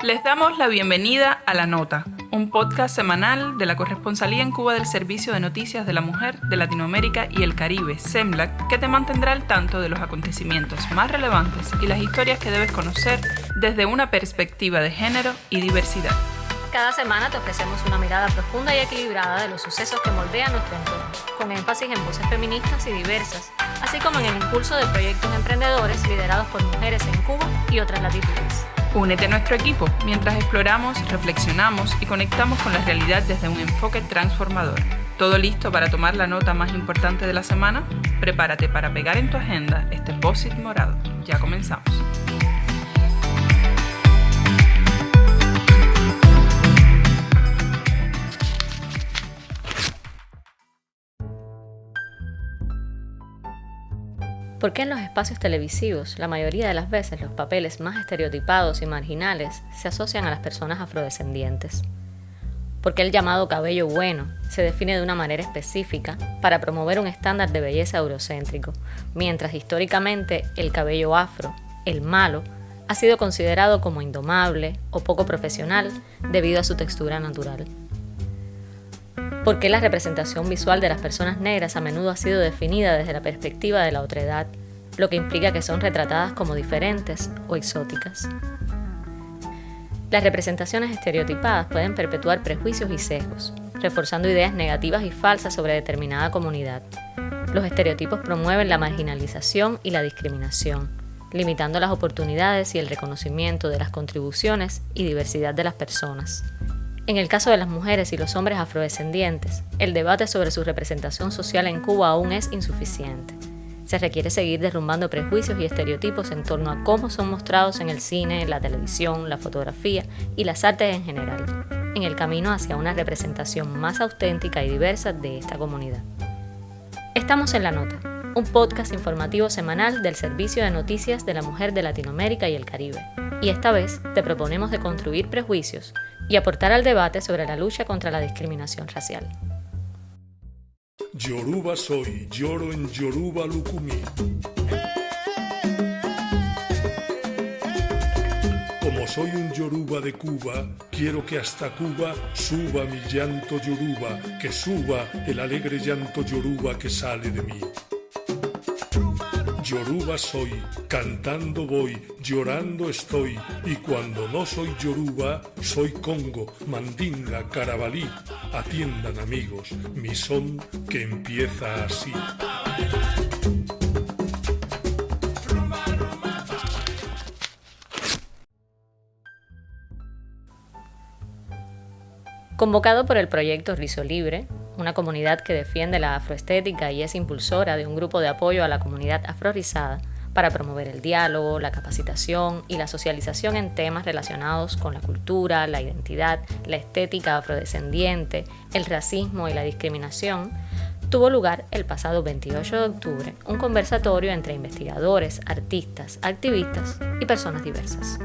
Les damos la bienvenida a La Nota, un podcast semanal de la Corresponsalía en Cuba del Servicio de Noticias de la Mujer de Latinoamérica y el Caribe, SEMLAC, que te mantendrá al tanto de los acontecimientos más relevantes y las historias que debes conocer desde una perspectiva de género y diversidad. Cada semana te ofrecemos una mirada profunda y equilibrada de los sucesos que moldean nuestro entorno, con énfasis en voces feministas y diversas, así como en el impulso de proyectos emprendedores liderados por mujeres en Cuba y otras latitudes. Únete a nuestro equipo mientras exploramos, reflexionamos y conectamos con la realidad desde un enfoque transformador. ¿Todo listo para tomar la nota más importante de la semana? Prepárate para pegar en tu agenda este post-it morado. Ya comenzamos. ¿Por qué en los espacios televisivos, la mayoría de las veces, los papeles más estereotipados y marginales se asocian a las personas afrodescendientes? ¿Por qué el llamado cabello bueno se define de una manera específica para promover un estándar de belleza eurocéntrico, mientras históricamente el cabello afro, el malo, ha sido considerado como indomable o poco profesional debido a su textura natural? ¿Por qué la representación visual de las personas negras a menudo ha sido definida desde la perspectiva de la otredad, lo que implica que son retratadas como diferentes o exóticas? Las representaciones estereotipadas pueden perpetuar prejuicios y sesgos, reforzando ideas negativas y falsas sobre determinada comunidad. Los estereotipos promueven la marginalización y la discriminación, limitando las oportunidades y el reconocimiento de las contribuciones y diversidad de las personas. En el caso de las mujeres y los hombres afrodescendientes, el debate sobre su representación social en Cuba aún es insuficiente. Se requiere seguir derrumbando prejuicios y estereotipos en torno a cómo son mostrados en el cine, la televisión, la fotografía y las artes en general, en el camino hacia una representación más auténtica y diversa de esta comunidad. Estamos en La Nota, un podcast informativo semanal del Servicio de Noticias de la Mujer de Latinoamérica y el Caribe, y esta vez te proponemos deconstruir prejuicios y aportar al debate sobre la lucha contra la discriminación racial. Yoruba soy, lloro en Yoruba Lukumi. Como soy un Yoruba de Cuba, quiero que hasta Cuba suba mi llanto Yoruba, que suba el alegre llanto Yoruba que sale de mí. Yoruba soy, cantando voy, llorando estoy, y cuando no soy Yoruba, soy Congo, Mandinga, Carabalí. Atiendan amigos, mi son que empieza así. Convocado por el proyecto Rizo Libre, una comunidad que defiende la afroestética y es impulsora de un grupo de apoyo a la comunidad afrorizada para promover el diálogo, la capacitación y la socialización en temas relacionados con la cultura, la identidad, la estética afrodescendiente, el racismo y la discriminación, tuvo lugar el pasado 28 de octubre un conversatorio entre investigadores, artistas, activistas y personas diversas.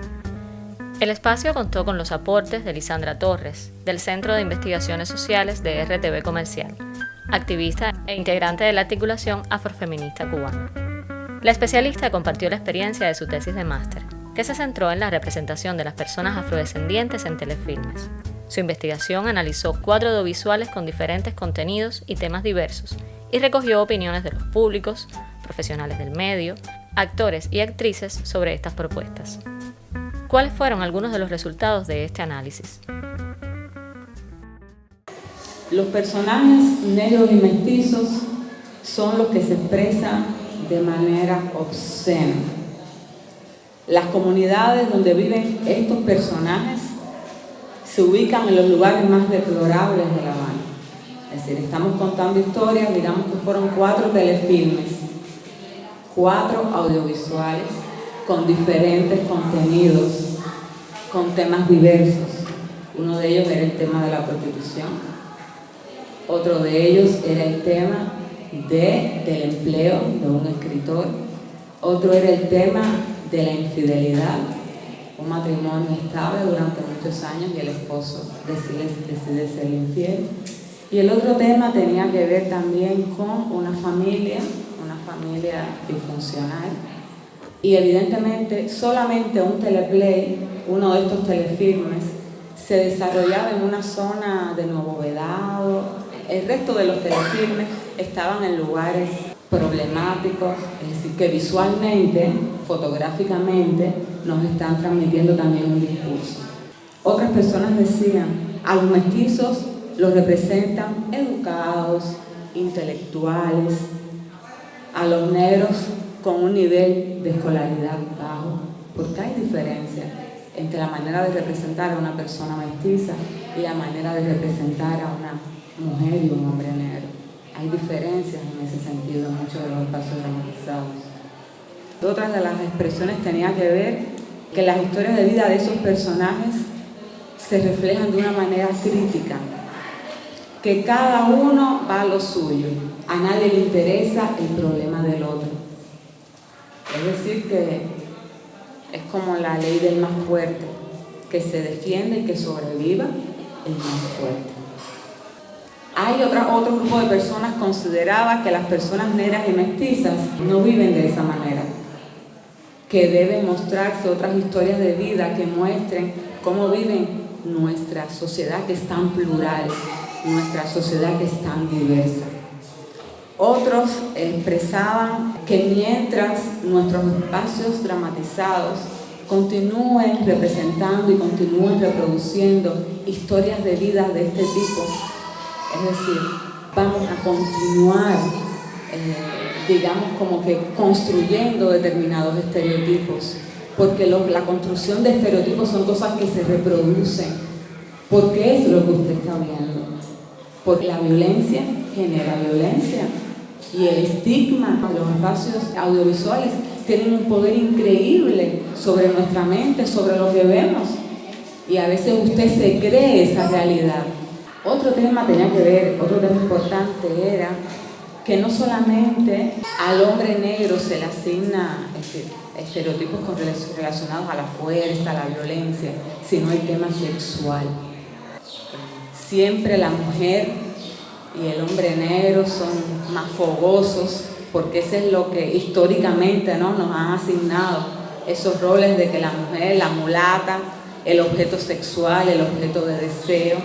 El espacio contó con los aportes de Lisandra Torres, del Centro de Investigaciones Sociales de RTV Comercial, activista e integrante de la articulación afrofeminista cubana. La especialista compartió la experiencia de su tesis de máster, que se centró en la representación de las personas afrodescendientes en telefilmes. Su investigación analizó 4 audiovisuales con diferentes contenidos y temas diversos, y recogió opiniones de los públicos, profesionales del medio, actores y actrices sobre estas propuestas. ¿Cuáles fueron algunos de los resultados de este análisis? Los personajes negros y mestizos son los que se expresan de manera obscena. Las comunidades donde viven estos personajes se ubican en los lugares más deplorables de La Habana. Es decir, estamos contando historias, digamos que fueron 4 telefilmes, 4 audiovisuales, con diferentes contenidos, con temas diversos. Uno de ellos era el tema de la prostitución. Otro de ellos era el tema del empleo de un escritor. Otro era el tema de la infidelidad, un matrimonio estable durante muchos años y el esposo decide ser infiel. Y el otro tema tenía que ver también con una familia disfuncional. Y evidentemente solamente un teleplay, uno de estos telefilmes, se desarrollaba en una zona de Nuevo Vedado. El resto de los telefilmes estaban en lugares problemáticos, es decir, que visualmente, fotográficamente, nos están transmitiendo también un discurso. Otras personas decían, a los mestizos los representan educados, intelectuales, a los negros con un nivel de escolaridad bajo, porque hay diferencia entre la manera de representar a una persona mestiza y la manera de representar a una mujer y un hombre negro. Hay diferencias en ese sentido en muchos de los espacios dramatizados. Otra de las expresiones tenía que ver que las historias de vida de esos personajes se reflejan de una manera crítica, que cada uno va a lo suyo, a nadie le interesa el problema del otro. Es decir, que es como la ley del más fuerte, que se defiende y que sobreviva el más fuerte. Hay otro grupo de personas que consideraba que las personas negras y mestizas no viven de esa manera, que deben mostrarse otras historias de vida que muestren cómo viven nuestra sociedad que es tan plural, nuestra sociedad que es tan diversa. Otros expresaban que mientras nuestros espacios dramatizados continúen representando y continúen reproduciendo historias de vida de este tipo, es decir, vamos a continuar, digamos, como que construyendo determinados estereotipos, porque la construcción de estereotipos son cosas que se reproducen, porque es lo que usted está viendo, porque la violencia genera violencia y el estigma de los espacios audiovisuales tienen un poder increíble sobre nuestra mente, sobre lo que vemos, y a veces usted se cree esa realidad. Otro tema importante era que no solamente al hombre negro se le asigna estereotipos relacionados a la fuerza, a la violencia, sino el tema sexual. Siempre la mujer y el hombre negro son más fogosos, porque eso es lo que históricamente, ¿no?, nos han asignado, esos roles de que la mujer, la mulata, el objeto sexual, el objeto de deseo,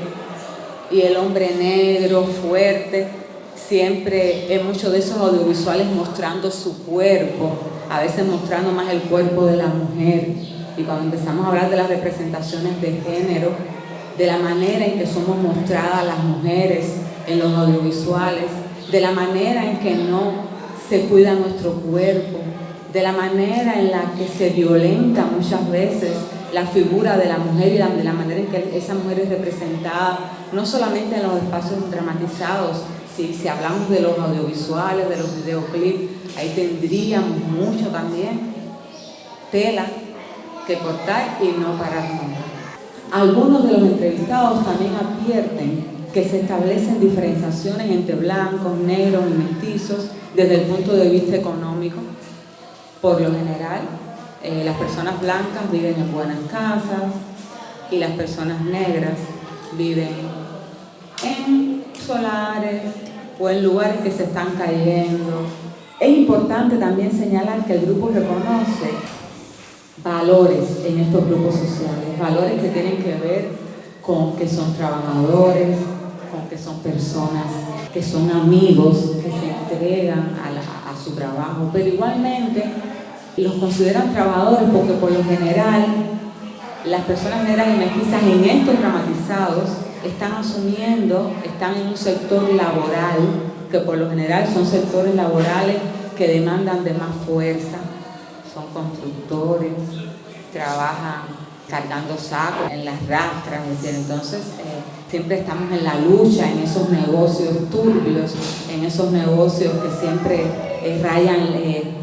y el hombre negro, fuerte, siempre en muchos de esos audiovisuales mostrando su cuerpo, a veces mostrando más el cuerpo de la mujer. Y cuando empezamos a hablar de las representaciones de género, de la manera en que somos mostradas las mujeres en los audiovisuales, de la manera en que no se cuida nuestro cuerpo, de la manera en la que se violenta muchas veces la figura de la mujer y de la manera en que esa mujer es representada, no solamente en los espacios dramatizados. Si hablamos de los audiovisuales, de los videoclips, ahí tendríamos mucho también tela que cortar y no parar nunca. Algunos de los entrevistados también advierten que se establecen diferenciaciones entre blancos, negros y mestizos desde el punto de vista económico. Por lo general, las personas blancas viven en buenas casas y las personas negras viven en solares o en lugares que se están cayendo. Es importante también señalar que el grupo reconoce valores en estos grupos sociales, valores que tienen que ver con que son trabajadores, con que son personas que son amigos, que se entregan a su trabajo, pero igualmente los consideran trabajadores porque por lo general las personas negras y mestizas en estos dramatizados están en un sector laboral, que por lo general son sectores laborales que demandan de más fuerza, son constructores, trabajan cargando sacos en las rastras, es decir, entonces siempre estamos en la lucha, en esos negocios turbios, en esos negocios que siempre rayan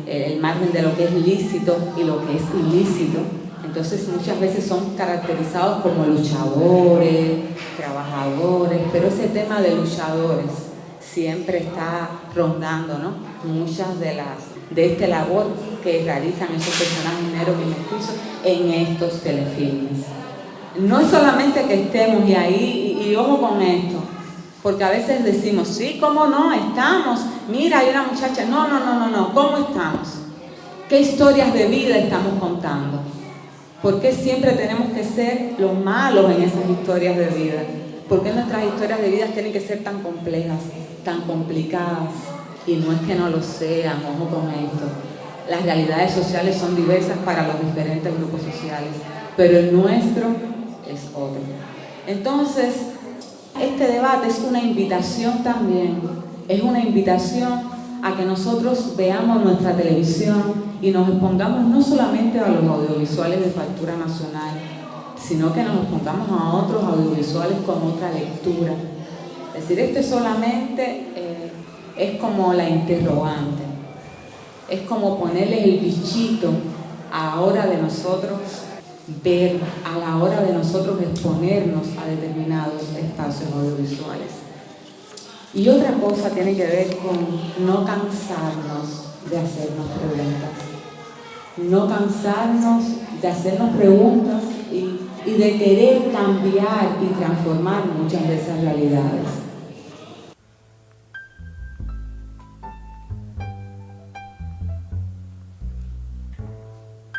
el margen de lo que es lícito y lo que es ilícito. Entonces muchas veces son caracterizados como luchadores, trabajadores, pero ese tema de luchadores siempre está rondando, ¿no? Muchas de esta labor que realizan esos personajes negros y mestizos en estos telefilmes. No es solamente que estemos y ahí, y ojo con esto, porque a veces decimos, sí, ¿cómo no? Estamos, mira, hay una muchacha, no, ¿cómo estamos? ¿Qué historias de vida estamos contando? ¿Por qué siempre tenemos que ser los malos en esas historias de vida? ¿Por qué nuestras historias de vida tienen que ser tan complejas, tan complicadas? Y no es que no lo sean, ojo con esto. Las realidades sociales son diversas para los diferentes grupos sociales, pero el nuestro es otro. Entonces, este debate es una invitación también, es una invitación a que nosotros veamos nuestra televisión y nos expongamos no solamente a los audiovisuales de factura nacional, sino que nos expongamos a otros audiovisuales con otra lectura. Es decir, esto solamente es como la interrogante, es como ponerles el bichito a la hora de nosotros ver, a la hora de nosotros exponernos a determinados espacios audiovisuales. Y otra cosa tiene que ver con no cansarnos de hacernos preguntas. No cansarnos de hacernos preguntas y de querer cambiar y transformar muchas de esas realidades.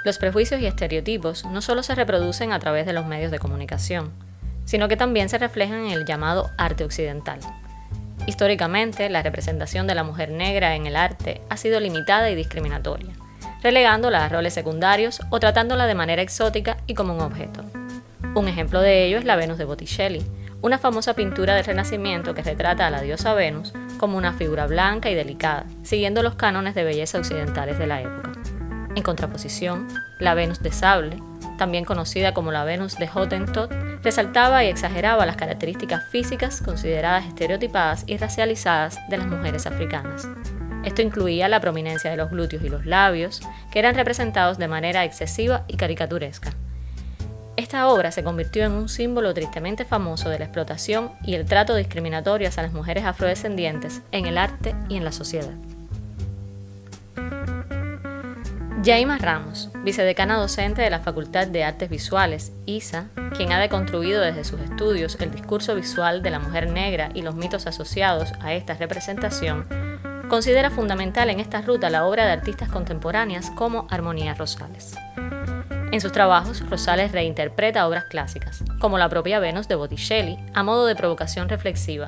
Los prejuicios y estereotipos no solo se reproducen a través de los medios de comunicación, sino que también se reflejan en el llamado arte occidental. Históricamente, la representación de la mujer negra en el arte ha sido limitada y discriminatoria, relegándola a roles secundarios o tratándola de manera exótica y como un objeto. Un ejemplo de ello es la Venus de Botticelli, una famosa pintura del Renacimiento que retrata a la diosa Venus como una figura blanca y delicada, siguiendo los cánones de belleza occidentales de la época. En contraposición, la Venus de sable, también conocida como la Venus de Hottentot, resaltaba y exageraba las características físicas consideradas estereotipadas y racializadas de las mujeres africanas. Esto incluía la prominencia de los glúteos y los labios, que eran representados de manera excesiva y caricaturesca. Esta obra se convirtió en un símbolo tristemente famoso de la explotación y el trato discriminatorio hacia las mujeres afrodescendientes en el arte y en la sociedad. Yaima Ramos, vicedecana docente de la Facultad de Artes Visuales, ISA, quien ha deconstruido desde sus estudios el discurso visual de la mujer negra y los mitos asociados a esta representación, considera fundamental en esta ruta la obra de artistas contemporáneas como Armonía Rosales. En sus trabajos, Rosales reinterpreta obras clásicas, como la propia Venus de Botticelli, a modo de provocación reflexiva,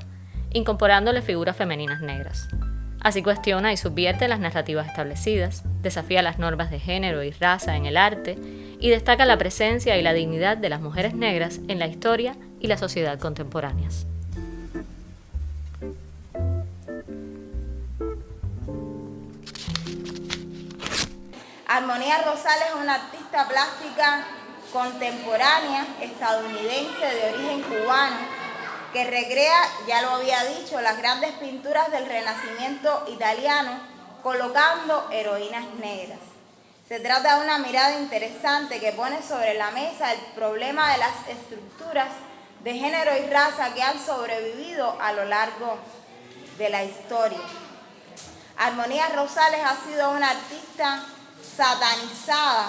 incorporándole figuras femeninas negras. Así cuestiona y subvierte las narrativas establecidas, desafía las normas de género y raza en el arte y destaca la presencia y la dignidad de las mujeres negras en la historia y la sociedad contemporáneas. Armonía Rosales es una artista plástica contemporánea estadounidense de origen cubano que recrea, ya lo había dicho, las grandes pinturas del Renacimiento italiano, colocando heroínas negras. Se trata de una mirada interesante que pone sobre la mesa el problema de las estructuras de género y raza que han sobrevivido a lo largo de la historia. Armonía Rosales ha sido una artista satanizada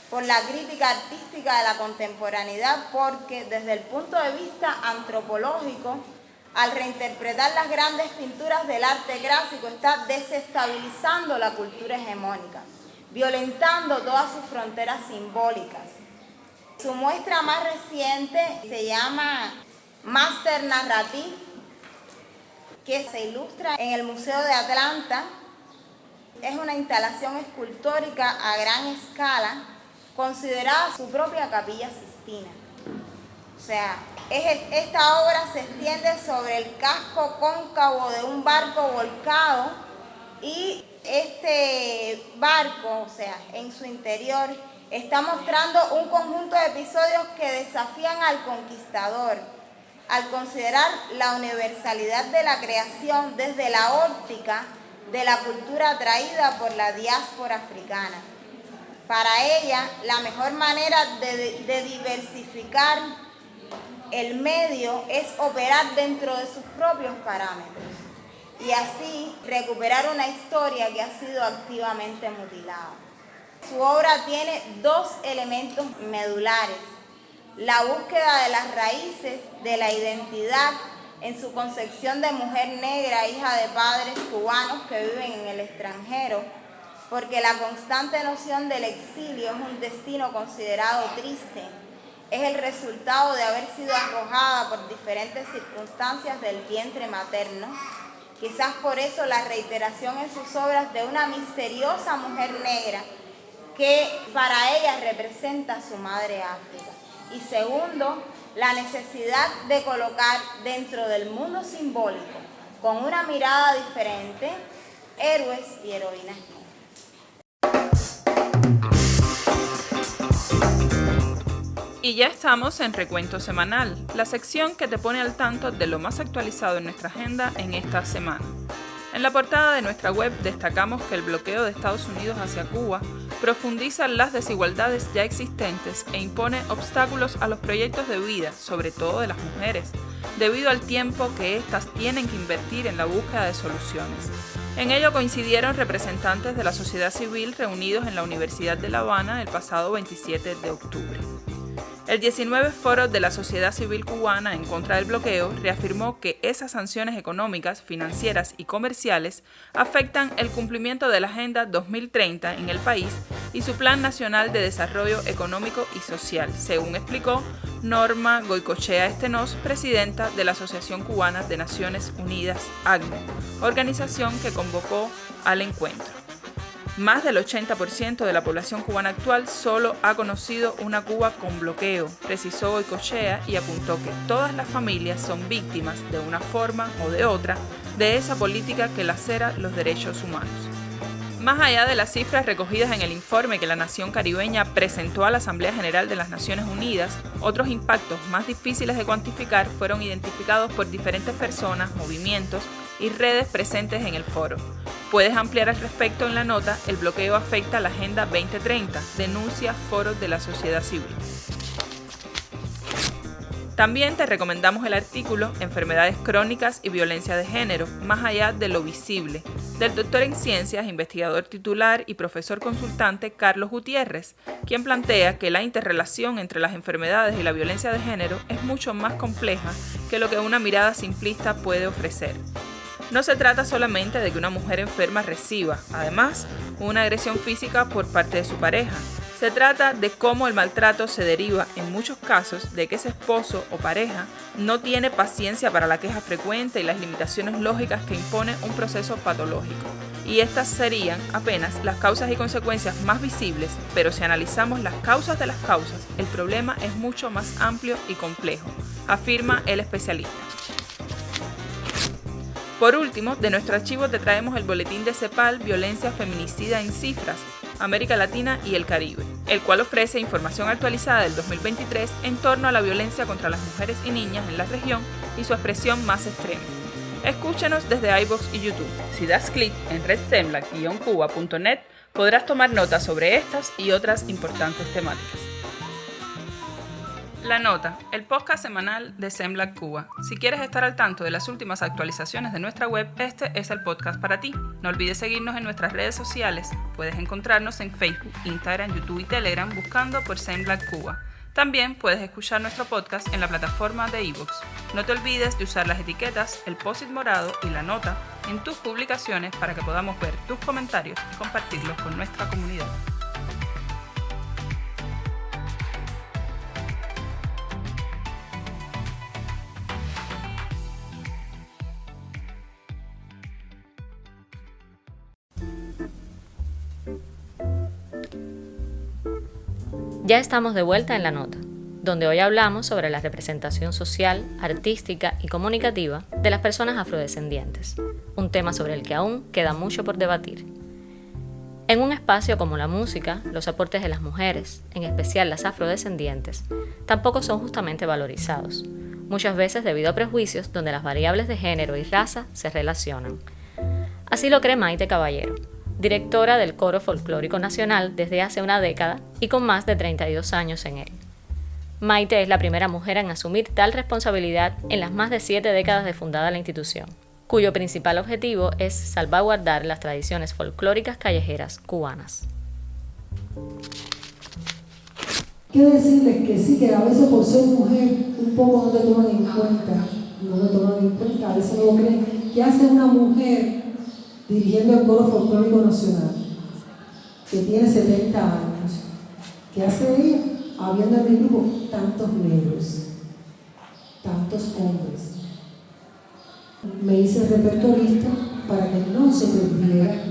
por la crítica artística de la contemporaneidad porque desde el punto de vista antropológico, al reinterpretar las grandes pinturas del arte clásico, está desestabilizando la cultura hegemónica, violentando todas sus fronteras simbólicas. Su muestra más reciente se llama Master Narrative, que se ilustra en el Museo de Atlanta. Es una instalación escultórica a gran escala, considerada su propia Capilla Sistina. O sea, esta obra se extiende sobre el casco cóncavo de un barco volcado y este barco, o sea, en su interior, está mostrando un conjunto de episodios que desafían al conquistador, al considerar la universalidad de la creación desde la óptica de la cultura traída por la diáspora africana. Para ella, la mejor manera de diversificar el medio es operar dentro de sus propios parámetros y así recuperar una historia que ha sido activamente mutilada. Su obra tiene dos elementos medulares: la búsqueda de las raíces de la identidad en su concepción de mujer negra, hija de padres cubanos que viven en el extranjero, porque la constante noción del exilio es un destino considerado triste, es el resultado de haber sido arrojada por diferentes circunstancias del vientre materno. Quizás por eso la reiteración en sus obras de una misteriosa mujer negra que para ella representa a su madre África. Y segundo, la necesidad de colocar dentro del mundo simbólico, con una mirada diferente, héroes y heroínas. Y ya estamos en Recuento Semanal, la sección que te pone al tanto de lo más actualizado en nuestra agenda en esta semana. En la portada de nuestra web destacamos que el bloqueo de Estados Unidos hacia Cuba profundiza las desigualdades ya existentes e impone obstáculos a los proyectos de vida, sobre todo de las mujeres, debido al tiempo que éstas tienen que invertir en la búsqueda de soluciones. En ello coincidieron representantes de la sociedad civil reunidos en la Universidad de La Habana el pasado 27 de octubre. El 19 Foro de la Sociedad Civil Cubana en contra del bloqueo reafirmó que esas sanciones económicas, financieras y comerciales afectan el cumplimiento de la Agenda 2030 en el país y su Plan Nacional de Desarrollo Económico y Social, según explicó Norma Goicoechea Stenós, presidenta de la Asociación Cubana de Naciones Unidas, ACNUR, organización que convocó al encuentro. Más del 80% de la población cubana actual solo ha conocido una Cuba con bloqueo, precisó Goicoechea, y apuntó que todas las familias son víctimas de una forma o de otra de esa política que lacera los derechos humanos. Más allá de las cifras recogidas en el informe que la nación caribeña presentó a la Asamblea General de las Naciones Unidas, otros impactos más difíciles de cuantificar fueron identificados por diferentes personas, movimientos y redes presentes en el foro. Puedes ampliar al respecto en la nota El bloqueo afecta a la Agenda 2030, denuncia Foros de la Sociedad Civil. También te recomendamos el artículo Enfermedades crónicas y violencia de género, más allá de lo visible, del doctor en ciencias, investigador titular y profesor consultante Carlos Gutiérrez, quien plantea que la interrelación entre las enfermedades y la violencia de género es mucho más compleja que lo que una mirada simplista puede ofrecer. No se trata solamente de que una mujer enferma reciba, además, una agresión física por parte de su pareja. Se trata de cómo el maltrato se deriva, en muchos casos, de que ese esposo o pareja no tiene paciencia para la queja frecuente y las limitaciones lógicas que impone un proceso patológico. Y estas serían apenas las causas y consecuencias más visibles, pero si analizamos las causas de las causas, el problema es mucho más amplio y complejo, afirma el especialista. Por último, de nuestro archivo te traemos el boletín de CEPAL Violencia Feminicida en Cifras, América Latina y el Caribe, el cual ofrece información actualizada del 2023 en torno a la violencia contra las mujeres y niñas en la región y su expresión más extrema. Escúchanos desde iVoox y YouTube. Si das clic en redsemlac-cuba.net podrás tomar notas sobre estas y otras importantes temáticas. La Nota, el podcast semanal de Semlac Cuba. Si quieres estar al tanto de las últimas actualizaciones de nuestra web, este es el podcast para ti. No olvides seguirnos en nuestras redes sociales. Puedes encontrarnos en Facebook, Instagram, YouTube y Telegram buscando por Semlac Cuba. También puedes escuchar nuestro podcast en la plataforma de iVoox. No te olvides de usar las etiquetas, el post-it morado y la nota en tus publicaciones para que podamos ver tus comentarios y compartirlos con nuestra comunidad. Ya estamos de vuelta en La Nota, donde hoy hablamos sobre la representación social, artística y comunicativa de las personas afrodescendientes, un tema sobre el que aún queda mucho por debatir. En un espacio como la música, los aportes de las mujeres, en especial las afrodescendientes, tampoco son justamente valorizados, muchas veces debido a prejuicios donde las variables de género y raza se relacionan. Así lo cree Maite Caballero, directora del Coro Folclórico Nacional desde hace una década y con más de 32 años en él. Maite es la primera mujer en asumir tal responsabilidad en las más de 7 décadas de fundada la institución, cuyo principal objetivo es salvaguardar las tradiciones folclóricas callejeras cubanas. Quiero decirles que sí, que a veces por ser mujer un poco no te toman en cuenta, a veces no lo creen. ¿Qué hace una mujer dirigiendo el Coro Folclórico Nacional, que tiene 70 años? ¿Qué hace ella? Habiendo en mi grupo tantos negros, tantos hombres. Me hice repertorista para que no se perdiera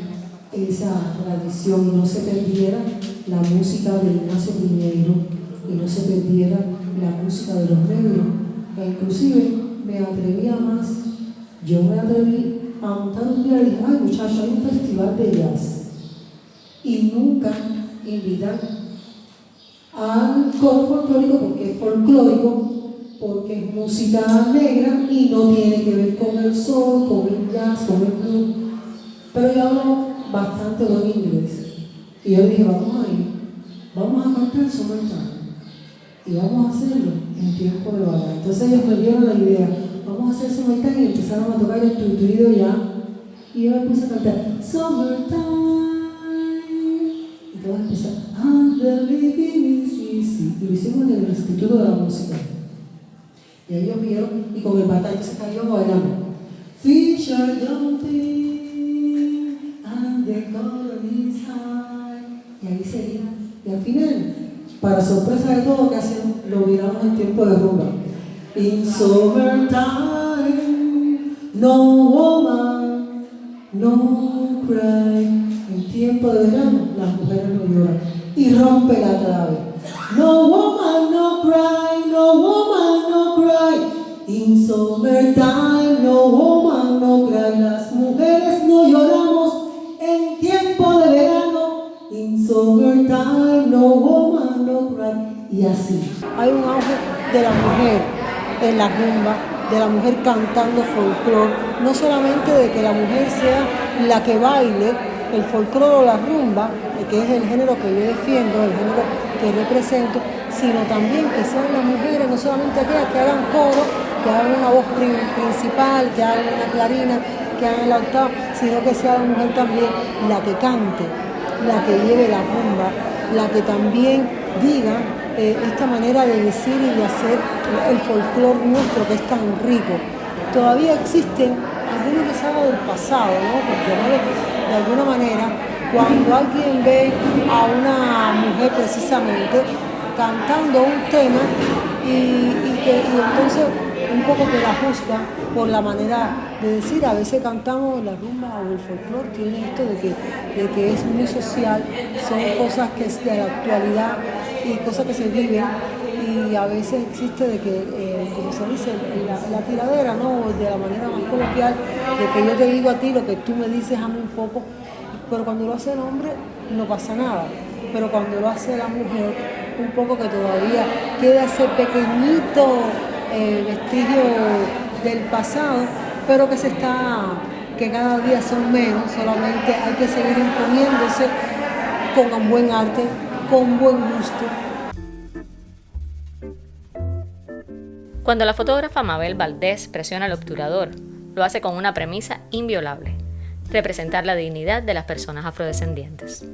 esa tradición y no se perdiera la música de Ignacio Piñeiro y no se perdiera la música de los negros. E inclusive me atrevía más, yo me atreví a montar un día y dije, ay muchachos, hay un festival de jazz y nunca invitar al coro folclórico porque es folclórico, porque es música negra y no tiene que ver con el soul, con el jazz, con el blues. Pero yo hablo bastante buen inglés. Y yo dije, vamos a ir, vamos a cantar Summertime y vamos a hacerlo en tiempo de bala. Entonces ellos me dieron la idea, vamos a hacer Summertime y empezaron a tocar el tutuido ya. Y yo me puse a cantar Summertime. Y todos empezaron, and the living is easy. Y lo hicimos en el Instituto de la Música. Y ellos vieron, y con el batalla se cayó bailando. Fish are jumping, and the color is high. Y ahí seguía. Y al final, para sorpresa de todo, casi lo miramos en tiempo de rumba. In summertime, no woman, no cry. En tiempo de verano, las mujeres no lloran. Y rompe la clave. No woman, no cry, no woman, no cry. In summertime, no woman, no cry. Las mujeres no lloramos en tiempo de verano. In summertime, no woman, no cry. Y así. Hay un auge de la mujer en la rumba, de la mujer cantando folclore. No solamente de que la mujer sea la que baile el folclore o la rumba, que es el género que yo defiendo, el género que represento, sino también que sean las mujeres, no solamente aquellas que hagan coro, que hagan una voz principal, que hagan una clarina, que hagan la octava, sino que sea la mujer también la que cante, la que lleve la rumba, la que también diga esta manera de decir y de hacer el folclore nuestro que es tan rico. Todavía existen algunos que saben del pasado, ¿no? Porque de alguna manera, cuando alguien ve a una mujer precisamente cantando un tema y entonces un poco que la juzga por la manera de decir, a veces cantamos la rumba o el folclore, tiene esto de que es muy social, son cosas que es de la actualidad y cosas que se viven, y a veces existe de que, como se dice, la tiradera, ¿no? De la manera más coloquial, de que yo te digo a ti lo que tú me dices a mí un poco, pero cuando lo hace el hombre no pasa nada, pero cuando lo hace la mujer, un poco que todavía queda ese pequeñito vestigio del pasado, pero que cada día son menos, solamente hay que seguir imponiéndose con un buen arte, con buen gusto. Cuando la fotógrafa Mabel Valdés presiona al obturador, lo hace con una premisa inviolable: representar la dignidad de las personas afrodescendientes.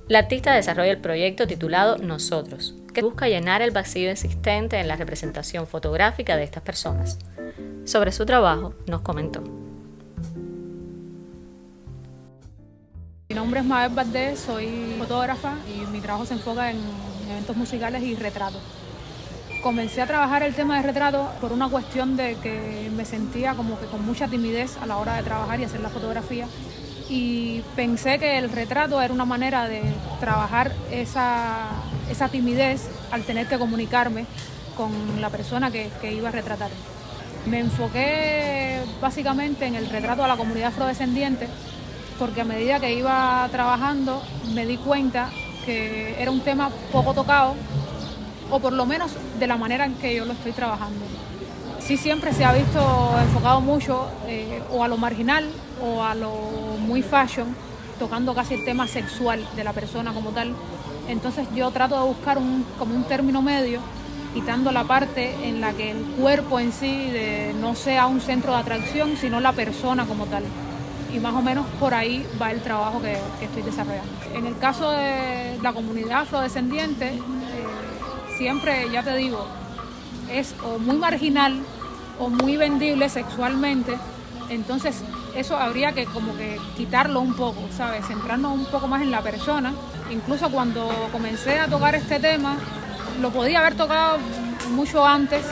La artista desarrolla el proyecto titulado Nosotros, que busca llenar el vacío existente en la representación fotográfica de estas personas. Sobre su trabajo nos comentó. Mi nombre es Mabel Valdés, soy fotógrafa y mi trabajo se enfoca en eventos musicales y retratos. Comencé a trabajar el tema de retrato por una cuestión de que me sentía como que con mucha timidez a la hora de trabajar y hacer la fotografía, y pensé que el retrato era una manera de trabajar esa timidez al tener que comunicarme con la persona que iba a retratar. Me enfoqué básicamente en el retrato a la comunidad afrodescendiente porque a medida que iba trabajando me di cuenta que era un tema poco tocado, o por lo menos de la manera en que yo lo estoy trabajando. Sí, siempre se ha visto enfocado mucho o a lo marginal o a lo muy fashion, tocando casi el tema sexual de la persona como tal. Entonces yo trato de buscar como un término medio, quitando la parte en la que el cuerpo en sí no sea un centro de atracción, sino la persona como tal. Y más o menos por ahí va el trabajo que estoy desarrollando. En el caso de la comunidad afrodescendiente, siempre, ya te digo, es o muy marginal o muy vendible sexualmente. Entonces eso habría que como que quitarlo un poco, ¿sabes? Centrarnos un poco más en la persona. Incluso cuando comencé a tocar este tema, lo podía haber tocado mucho antes,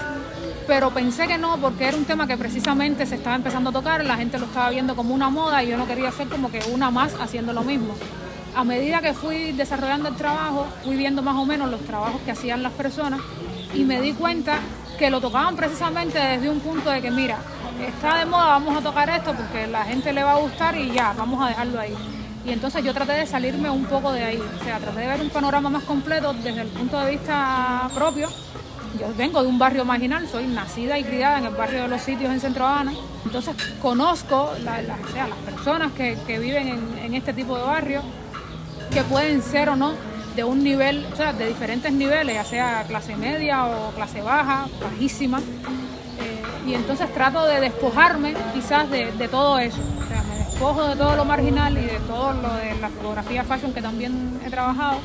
pero pensé que no, porque era un tema que precisamente se estaba empezando a tocar, la gente lo estaba viendo como una moda y yo no quería ser como que una más haciendo lo mismo. A medida que fui desarrollando el trabajo, fui viendo más o menos los trabajos que hacían las personas y me di cuenta que lo tocaban precisamente desde un punto de que, mira, está de moda, vamos a tocar esto porque la gente le va a gustar y ya, vamos a dejarlo ahí. Y entonces yo traté de salirme un poco de ahí, o sea, traté de ver un panorama más completo desde el punto de vista propio. Yo vengo de un barrio marginal, soy nacida y criada en el barrio de Los Sitios en Centro Habana, entonces conozco las personas que viven en este tipo de barrios, que pueden ser o no de un nivel, o sea, de diferentes niveles, ya sea clase media o clase baja, bajísima, y entonces trato de despojarme quizás de todo eso, o sea, me despojo de todo lo marginal y de todo lo de la fotografía fashion que también he trabajado,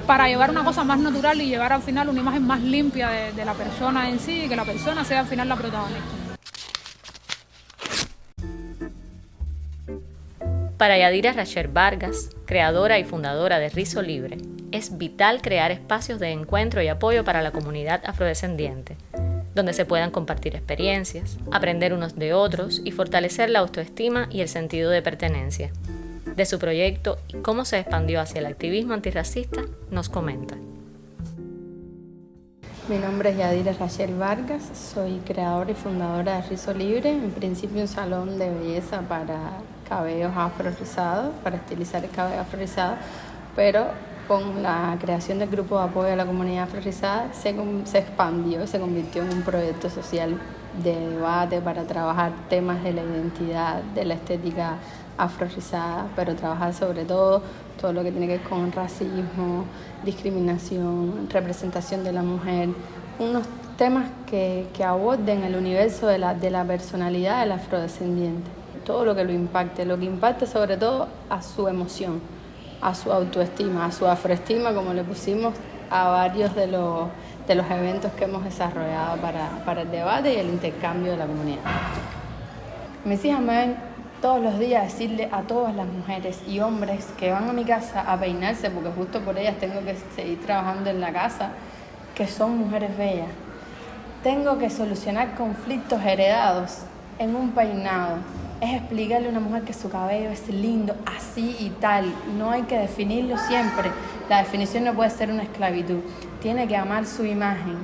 para llevar una cosa más natural y llevar al final una imagen más limpia de la persona en sí y que la persona sea al final la protagonista. Para Yadira Rachel Vargas, creadora y fundadora de Rizo Libre, es vital crear espacios de encuentro y apoyo para la comunidad afrodescendiente, donde se puedan compartir experiencias, aprender unos de otros y fortalecer la autoestima y el sentido de pertenencia. De su proyecto y cómo se expandió hacia el activismo antirracista, nos comenta. Mi nombre es Yadira Rachel Vargas, soy creadora y fundadora de Rizo Libre, en principio un salón de belleza para cabellos afro-rizados, para estilizar el cabello afro-rizado, pero con la creación del grupo de apoyo a la comunidad afro-rizada se expandió, se convirtió en un proyecto social de debate para trabajar temas de la identidad, de la estética afro-rizada, pero trabajar sobre todo lo que tiene que ver con racismo, discriminación, representación de la mujer, unos temas que aborden el universo de la personalidad del afrodescendiente, todo lo que lo que impacte sobre todo a su emoción, a su autoestima, a su afroestima, como le pusimos a varios de los eventos que hemos desarrollado para el debate y el intercambio de la comunidad. Mis hijas me ven todos los días decirle a todas las mujeres y hombres que van a mi casa a peinarse, porque justo por ellas tengo que seguir trabajando en la casa, que son mujeres bellas. Tengo que solucionar conflictos heredados en un peinado. Es explicarle a una mujer que su cabello es lindo, así y tal. No hay que definirlo siempre. La definición no puede ser una esclavitud. Tiene que amar su imagen,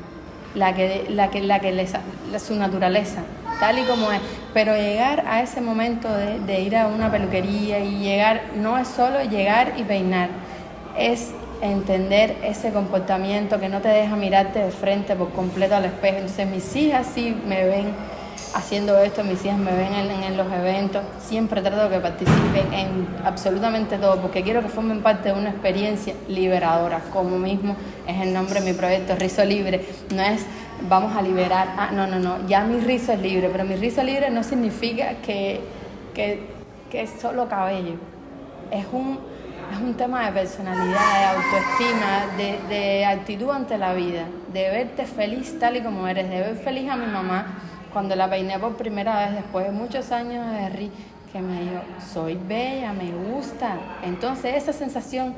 su naturaleza, tal y como es. Pero llegar a ese momento de ir a una peluquería y llegar, no es solo llegar y peinar, es entender ese comportamiento que no te deja mirarte de frente por completo al espejo. Entonces mis hijas sí me ven haciendo esto, mis hijas me ven en los eventos, siempre trato de que participen en absolutamente todo, porque quiero que formen parte de una experiencia liberadora, como mismo es el nombre de mi proyecto, Rizo Libre. No es vamos a liberar, no, ya mi rizo es libre, pero mi rizo libre no significa que es solo cabello, es un tema de personalidad, de autoestima, de actitud ante la vida, de verte feliz tal y como eres, de ver feliz a mi mamá cuando la peiné por primera vez después de muchos años de rir, que me dijo, soy bella, me gusta. Entonces esa sensación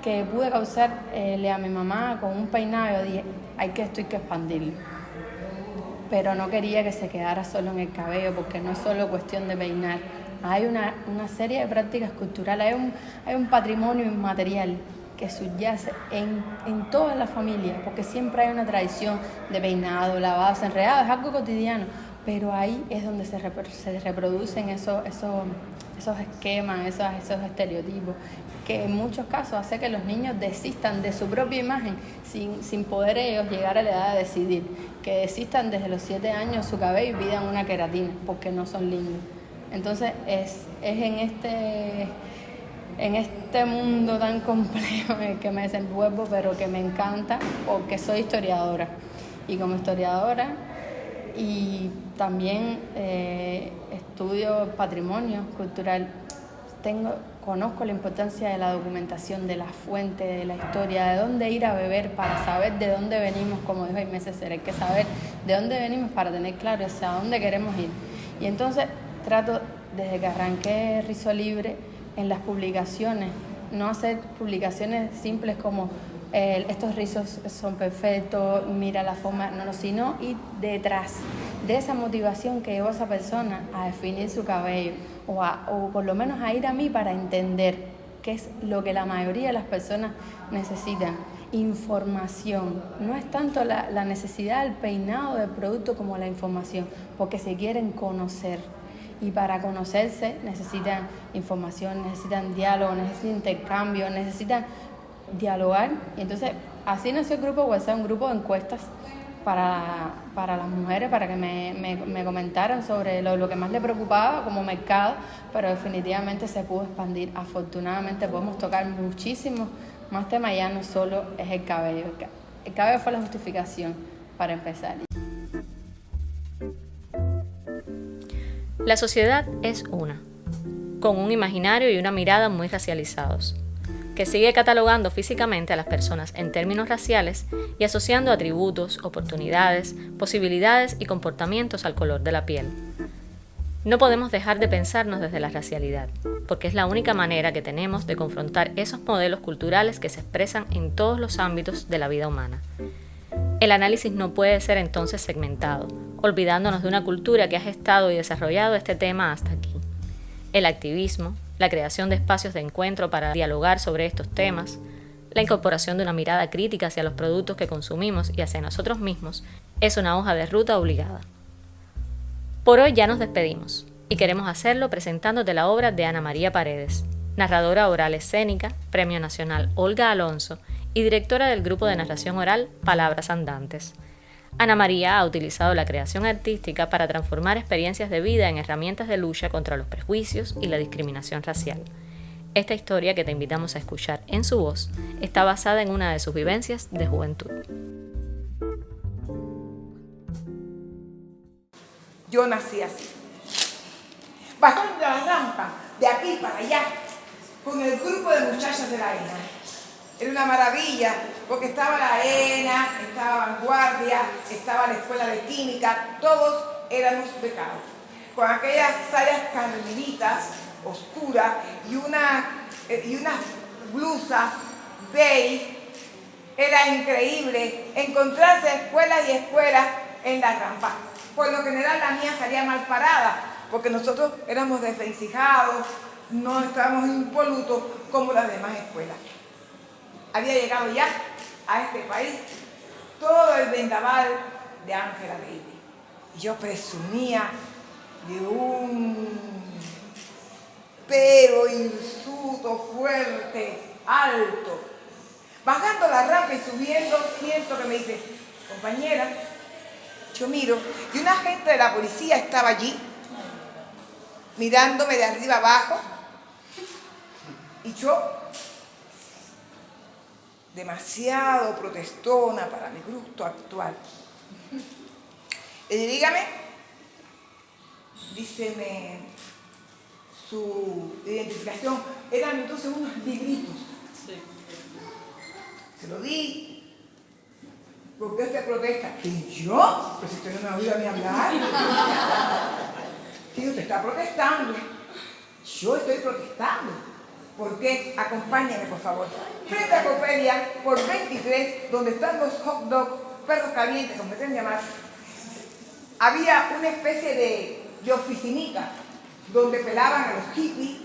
que pude causarle a mi mamá con un peinado, yo dije, esto hay que expandirlo. Pero no quería que se quedara solo en el cabello, porque no es solo cuestión de peinar. Hay una serie de prácticas culturales, hay un patrimonio inmaterial que subyace en toda la familia, porque siempre hay una tradición de peinado, lavados, enredados, es algo cotidiano, pero ahí es donde se reproducen esos esquemas, esos estereotipos, que en muchos casos hace que los niños desistan de su propia imagen sin poder ellos llegar a la edad de decidir, que desistan desde los 7 años su cabello y pidan una queratina porque no son lindos. Entonces es en en este mundo tan complejo en el que me desenvuelvo, pero que me encanta, porque soy historiadora. Y como historiadora y también estudio patrimonio cultural, conozco la importancia de la documentación, de la fuente, de la historia, de dónde ir a beber para saber de dónde venimos, como dijo Aimé Césaire, hay que saber de dónde venimos para tener claro hacia dónde queremos ir. Y entonces trato, desde que arranqué Rizo Libre, en las publicaciones, no hacer publicaciones simples como estos rizos son perfectos, mira la forma, no, sino ir detrás de esa motivación que llevó a esa persona a definir su cabello o por lo menos a ir a mí para entender qué es lo que la mayoría de las personas necesitan. Información, no es tanto la necesidad del peinado del producto como la información, porque se quieren conocer. Y para conocerse necesitan información, necesitan diálogo, necesitan intercambio, necesitan dialogar. Y entonces así nació el grupo WhatsApp, un grupo de encuestas para las mujeres, para que me comentaran sobre lo que más les preocupaba como mercado, pero definitivamente se pudo expandir. Afortunadamente podemos tocar muchísimos más temas, ya no solo es el cabello. El cabello fue la justificación para empezar. La sociedad es una, con un imaginario y una mirada muy racializados, que sigue catalogando físicamente a las personas en términos raciales y asociando atributos, oportunidades, posibilidades y comportamientos al color de la piel. No podemos dejar de pensarnos desde la racialidad, porque es la única manera que tenemos de confrontar esos modelos culturales que se expresan en todos los ámbitos de la vida humana. El análisis no puede ser entonces segmentado, olvidándonos de una cultura que ha gestado y desarrollado este tema hasta aquí. El activismo, la creación de espacios de encuentro para dialogar sobre estos temas, la incorporación de una mirada crítica hacia los productos que consumimos y hacia nosotros mismos, es una hoja de ruta obligada. Por hoy ya nos despedimos, y queremos hacerlo presentándote la obra de Ana María Paredes, narradora oral escénica, Premio Nacional Olga Alonso, y directora del grupo de narración oral Palabras Andantes. Ana María ha utilizado la creación artística para transformar experiencias de vida en herramientas de lucha contra los prejuicios y la discriminación racial. Esta historia que te invitamos a escuchar en su voz está basada en una de sus vivencias de juventud. Yo nací así, bajando la rampa de aquí para allá con el grupo de muchachas de la ENA. Era una maravilla, porque estaba la ENA, estaba Vanguardia, estaba la Escuela de Química, todos éramos becados. Con aquellas sayas carmelitas oscuras y unas blusas beige, era increíble encontrarse escuelas y escuelas en la rampa. Por lo general la mía salía mal parada, porque nosotros éramos desvencijados, no estábamos impolutos como las demás escuelas. Había llegado ya a este país todo el vendaval de Ángela Davis. Y yo presumía de un pelo hirsuto, fuerte, alto. Bajando la rampa y subiendo, siento que me dice, compañera, yo miro, y un agente de la policía estaba allí, mirándome de arriba abajo, y yo, demasiado protestona para mi gusto actual. Le dije, dígame, díceme su identificación. Eran entonces unos libritos. Se lo di. ¿Por qué usted protesta? ¿Y yo? Pues si usted no me ha oído a mí hablar. Sí, usted está protestando. Yo estoy protestando. ¿Por qué? Acompáñame, por favor. Frente a Copelia, por 23, donde están los hot dogs, perros calientes, como me quieren llamar, había una especie de oficinita donde pelaban a los hippies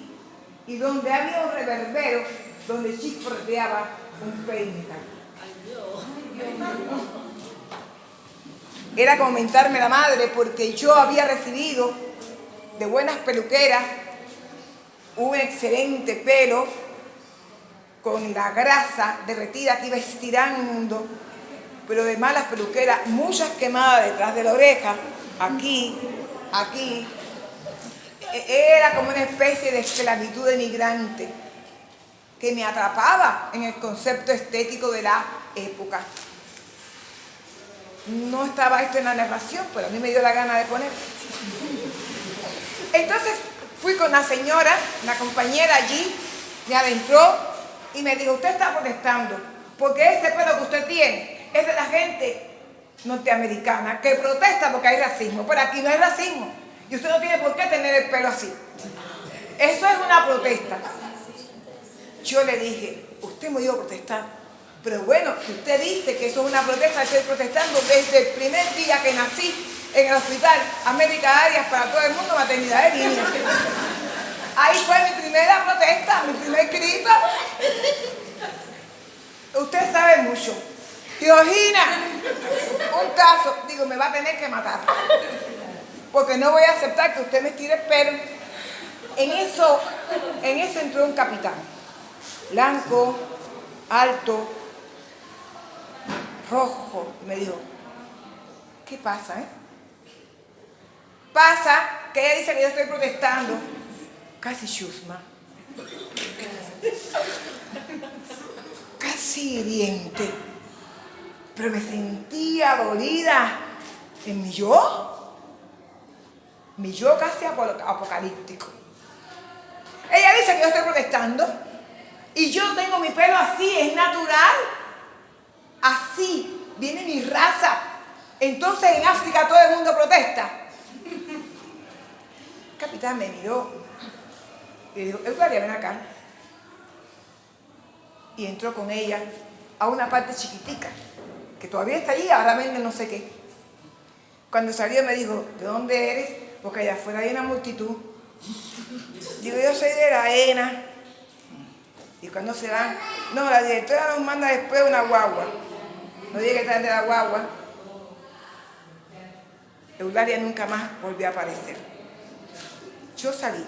y donde había un reverbero donde Chick porteaba un peine. Era como mentarme la madre, porque yo había recibido de buenas peluqueras un excelente pelo con la grasa derretida que iba estirando, pero de malas peluqueras, muchas quemadas detrás de la oreja, aquí. Era como una especie de esclavitud denigrante. que me atrapaba en el concepto estético de la época. No estaba esto en la narración, pero a mí me dio la gana de poner. Entonces fui con la señora, la compañera allí, me adentró y me dijo, usted está protestando porque ese pelo que usted tiene es de la gente norteamericana que protesta porque hay racismo, pero aquí no hay racismo y usted no tiene por qué tener el pelo así. Eso es una protesta. Yo le dije, usted me dio a protestar, pero bueno, si usted dice que eso es una protesta, estoy protestando desde el primer día que nací en el hospital América Arias para todo el mundo, maternidad de niños. Ahí fue mi primera protesta, mi primer grito. Usted sabe mucho. Georgina, un caso, digo, me va a tener que matar. Porque no voy a aceptar que usted me tire el pelo. En eso entró un capitán. Blanco, alto, rojo. Y me dijo, ¿qué pasa, Pasa que ella dice que yo estoy protestando. Casi chusma. Casi hiriente. Pero me sentía dolida en mi yo. Mi yo casi apocalíptico. Ella dice que yo estoy protestando y yo tengo mi pelo así, es natural. Así viene mi raza. Entonces en África todo el mundo protesta. El capitán me miró y le dijo, Eulalia, ven acá. Y entró con ella a una parte chiquitica, que todavía está allí, ahora vende no sé qué. Cuando salió me dijo, ¿de dónde eres? Porque allá afuera hay una multitud. Digo, yo soy de la ENA. Y cuando se van, no, la directora nos manda después una guagua. No diga que están de la guagua. Eulalia nunca más volvió a aparecer. Yo salí.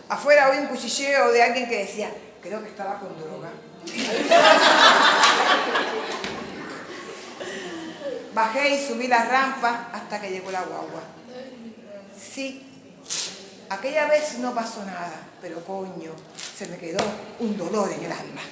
Afuera oí un cuchilleo de alguien que decía, creo que estaba con droga. Bajé y subí la rampa hasta que llegó la guagua. Sí, aquella vez no pasó nada, pero coño, se me quedó un dolor en el alma.